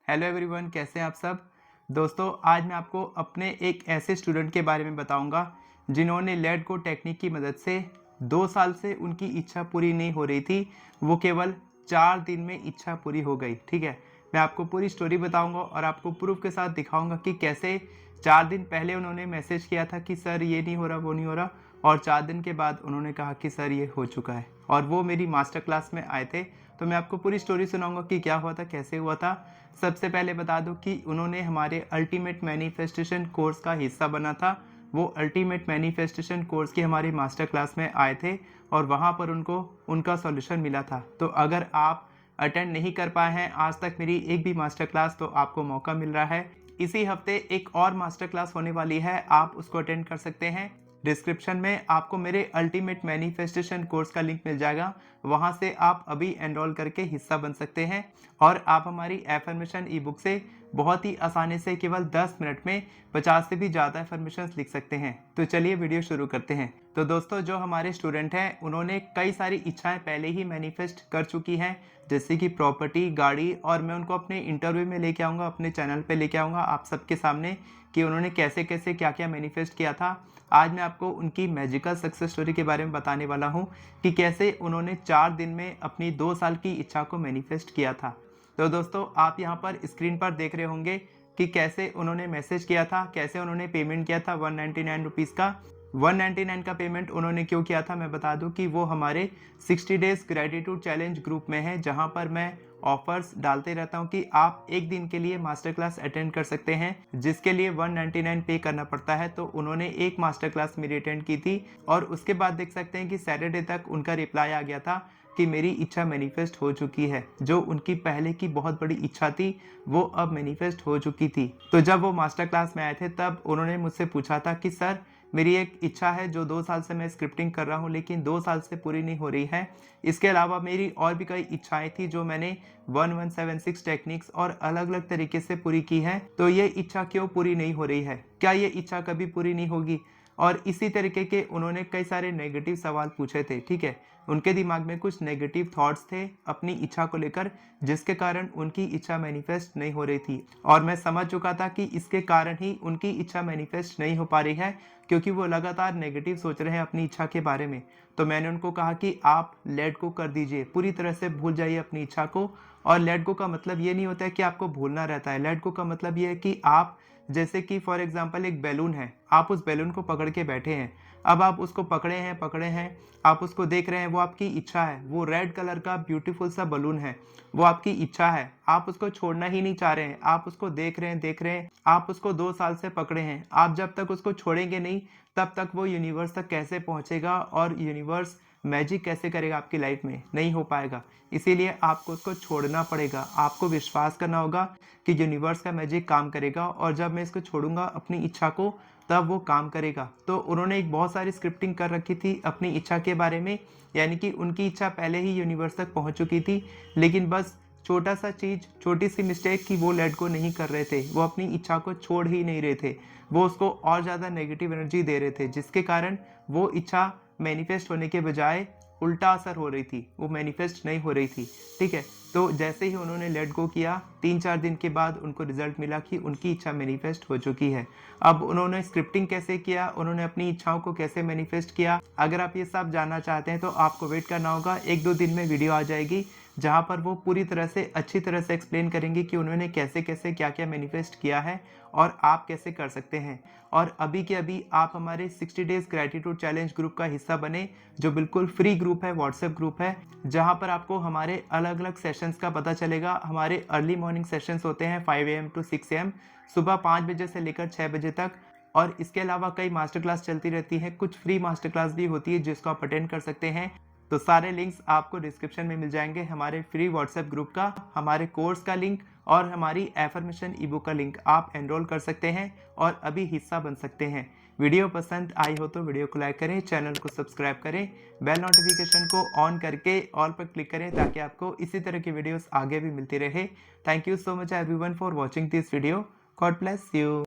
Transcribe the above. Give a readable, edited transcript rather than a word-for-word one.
Hello everyone, कैसे हैं आप सब। दोस्तों, आज मैं आपको अपने एक ऐसे स्टूडेंट के बारे में बताऊंगा जिन्होंने लेड को टेक्निक की मदद से 2 साल से उनकी इच्छा पूरी नहीं हो रही थी, वो केवल 4 दिन में इच्छा पूरी हो गई। ठीक है, मैं आपको पूरी स्टोरी बताऊंगा और आपको प्रूफ के साथ दिखाऊंगा कि कैसे 4 दिन पहले उन्होंने मैसेज किया था कि सर ये नहीं हो रहा, वो नहीं हो रहा, और 4 दिन के बाद उन्होंने कहा कि सर ये हो चुका है। और वो मेरी मास्टर क्लास में आए थे, तो मैं आपको पूरी स्टोरी सुनाऊंगा कि क्या हुआ था, कैसे हुआ था। सबसे पहले बता दूं कि उन्होंने हमारे अल्टीमेट मैनिफेस्टेशन कोर्स का हिस्सा बना था। वो अल्टीमेट मैनिफेस्टेशन कोर्स की हमारी मास्टर क्लास में आए थे और वहाँ पर उनको उनका सॉल्यूशन मिला था। तो अगर आप अटेंड नहीं कर पाए हैं आज तक मेरी एक भी मास्टर क्लास, तो आपको मौका मिल रहा है। इसी हफ्ते एक और मास्टर क्लास होने वाली है, आप उसको अटेंड कर सकते हैं। डिस्क्रिप्शन में आपको मेरे अल्टीमेट मैनिफेस्टेशन कोर्स का लिंक मिल जाएगा, वहां से आप अभी एनरोल करके हिस्सा बन सकते हैं और आप हमारी एफर्मेशन ई बुक से बहुत ही आसानी से केवल 10 मिनट में 50 से भी ज़्यादा एफर्मेशन लिख सकते हैं। तो चलिए वीडियो शुरू करते हैं। तो दोस्तों, जो हमारे स्टूडेंट हैं उन्होंने कई सारी इच्छाएं पहले ही मैनिफेस्ट कर चुकी हैं, जैसे कि प्रॉपर्टी, गाड़ी, और मैं उनको अपने इंटरव्यू में लेके आऊँगा, अपने चैनल पर लेके आऊँगा आप सबके सामने कि उन्होंने कैसे कैसे क्या क्या मैनिफेस्ट किया था। आज मैं आपको उनकी मैजिकल सक्सेस स्टोरी के बारे में बताने वाला हूं कि कैसे उन्होंने 4 दिन में अपनी 2 साल की इच्छा को मैनिफेस्ट किया था। तो दोस्तों, आप यहां पर स्क्रीन पर देख रहे होंगे कि कैसे उन्होंने मैसेज किया था, कैसे उन्होंने पेमेंट किया था 199 रुपीज़ का। 199 का पेमेंट उन्होंने क्यों किया था, मैं बता दूं कि वो हमारे 60 डेज ग्रेटिट्यूड चैलेंज ग्रुप में है, जहां पर मैं ऑफर्स डालते रहता हूं कि आप एक दिन के लिए मास्टर क्लास अटेंड कर सकते हैं, जिसके लिए 199 पे करना पड़ता है। तो उन्होंने एक मास्टर क्लास मेरी अटेंड की थी और उसके बाद देख सकते हैं कि सैटरडे तक उनका रिप्लाई आ गया था कि मेरी इच्छा मैनिफेस्ट हो चुकी है। जो उनकी पहले की बहुत बड़ी इच्छा थी वो अब मैनिफेस्ट हो चुकी थी। तो जब वो मास्टर क्लास में आए थे तब उन्होंने मुझसे पूछा था कि सर, मेरी एक इच्छा है जो 2 साल से मैं स्क्रिप्टिंग कर रहा हूँ, लेकिन 2 साल से पूरी नहीं हो रही है। इसके अलावा मेरी और भी कई इच्छाएं थी जो मैंने 1176 टेक्निक्स और अलग अलग तरीके से पूरी की है, तो ये इच्छा क्यों पूरी नहीं हो रही है, क्या ये इच्छा कभी पूरी नहीं होगी। और इसी तरीके के उन्होंने कई सारे नेगेटिव सवाल पूछे थे। ठीक है, उनके दिमाग में कुछ नेगेटिव थॉट्स थे अपनी इच्छा को लेकर, जिसके कारण उनकी इच्छा मैनिफेस्ट नहीं हो रही थी। और मैं समझ चुका था कि इसके कारण ही उनकी इच्छा मैनिफेस्ट नहीं हो पा रही है, क्योंकि वो लगातार नेगेटिव सोच रहे हैं अपनी इच्छा के बारे में। तो मैंने उनको कहा कि आप लेट गो कर दीजिए, पूरी तरह से भूल जाइए अपनी इच्छा को। और लेट गो का मतलब ये नहीं होता है कि आपको भूलना रहता है। लेट गो का मतलब ये है कि आप, जैसे कि फॉर एग्जांपल एक बैलून है, आप उस बैलून को पकड़ के बैठे हैं। अब आप उसको पकड़े हैं, आप उसको देख रहे हैं, वो आपकी इच्छा है। वो रेड कलर का ब्यूटीफुल सा बलून है, वो आपकी इच्छा है। आप उसको छोड़ना ही नहीं चाह रहे हैं, आप उसको देख रहे हैं, आप उसको 2 साल से पकड़े हैं। आप जब तक उसको छोड़ेंगे नहीं, तब तक वो यूनिवर्स तक कैसे पहुंचेगा और यूनिवर्स मैजिक कैसे करेगा आपकी लाइफ में, नहीं हो पाएगा। इसीलिए आपको उसको छोड़ना पड़ेगा, आपको विश्वास करना होगा कि यूनिवर्स का मैजिक काम करेगा, और जब मैं इसको छोड़ूंगा अपनी इच्छा को, तब वो काम करेगा। तो उन्होंने एक बहुत सारी स्क्रिप्टिंग कर रखी थी अपनी इच्छा के बारे में, यानी कि उनकी इच्छा पहले ही यूनिवर्स तक पहुंच चुकी थी, लेकिन बस छोटा सा चीज, छोटी सी मिस्टेक कि वो लेट गो नहीं कर रहे थे, वो अपनी इच्छा को छोड़ ही नहीं रहे थे, वो उसको और ज़्यादा नेगेटिव एनर्जी दे रहे थे, जिसके कारण वो इच्छा मैनिफेस्ट होने के बजाय उल्टा असर हो रही थी, वो मैनिफेस्ट नहीं हो रही थी। ठीक है, तो जैसे ही उन्होंने लेट गो किया, 3-4 दिन के बाद उनको रिजल्ट मिला कि उनकी इच्छा मैनिफेस्ट हो चुकी है। अब उन्होंने स्क्रिप्टिंग कैसे किया, उन्होंने अपनी इच्छाओं को कैसे मैनिफेस्ट किया, अगर आप ये सब जानना चाहते हैं तो आपको वेट करना होगा। 1-2 दिन में वीडियो आ जाएगी जहाँ पर वो पूरी तरह से अच्छी तरह से एक्सप्लेन करेंगे कि उन्होंने कैसे कैसे क्या क्या मैनिफेस्ट किया है और आप कैसे कर सकते हैं। और अभी के अभी आप हमारे 60 डेज ग्रेटिट्यूड चैलेंज ग्रुप का हिस्सा बने, जो बिल्कुल फ्री ग्रुप है, व्हाट्सएप ग्रुप है, जहां पर आपको हमारे अलग अलग सेशंस का पता चलेगा। हमारे अर्ली मॉर्निंग सेशंस होते हैं 5 AM to 6 AM, सुबह 5 बजे से लेकर 6 बजे तक। और इसके अलावा कई मास्टर क्लास चलती रहती है, कुछ फ्री मास्टर क्लास भी होती है जिसको आप अटेंड कर सकते हैं। तो सारे लिंक्स आपको डिस्क्रिप्शन में मिल जाएंगे, हमारे फ्री व्हाट्सएप ग्रुप का, हमारे कोर्स का लिंक और हमारी एफर्मेशन ई बुक का लिंक। आप एनरोल कर सकते हैं और अभी हिस्सा बन सकते हैं। वीडियो पसंद आई हो तो वीडियो को लाइक करें, चैनल को सब्सक्राइब करें, बेल नोटिफिकेशन को ऑन करके ऑल पर क्लिक करें ताकि आपको इसी तरह की वीडियोस आगे भी मिलती रहे। Thank you so much everyone for watching this video. God bless you.